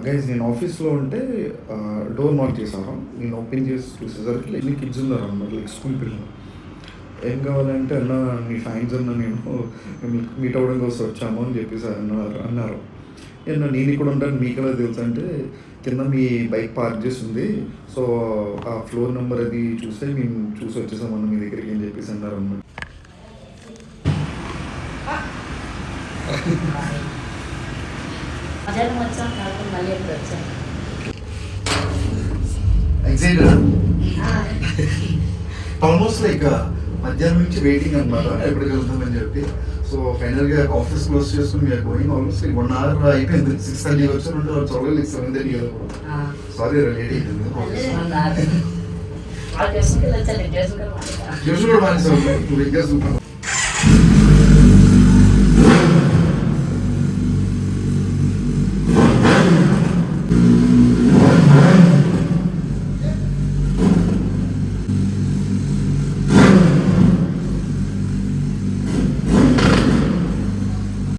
Guys నేను ఆఫీస్లో ఉంటే డోర్ నాక్ చేశాను. నేను ఓపెన్ చేసి చూసేసరికి ఎన్ని కిడ్స్ ఉన్నారు అన్నమాట, లైక్ స్కూల్ పిల్లలు. ఏం కావాలంటే అన్న మీ ఫ్యాన్స్ అన్న నేను మీట్ అవ్వడం కోసం వచ్చాము అని చెప్పేసి అన్నారు. నేను ఇక్కడ ఉంటాను మీకు ఎలా తెలుసు అంటే కింద మీ బైక్ పార్క్ చేసి ఉంది, సో ఆ ఫ్లోర్ నెంబర్ అది చూస్తే మేము చూసి వచ్చేసామన్న మీ దగ్గరికి అని చెప్పేసి అన్నారు అన్నమాట. ఆల్మోస్ట్ లైక్ మధ్యాహ్నం నుంచి వెయిటింగ్ అనమాట ఎప్పటికి వెళ్తామని చెప్పి. సో ఫైనల్గా ఆఫీస్ క్లోజ్ చేసుకుని మీరు గోయింగ్ ఆల్మోస్ట్ లైక్ 1 hour అయిపోయింది. 6:30 వచ్చారంటే వాళ్ళు చూడలేదు 7:30 కదా. సారీ లేట్ అయిపోయింది. జ్యూస్ కూడా మానేసాం 2 weeks.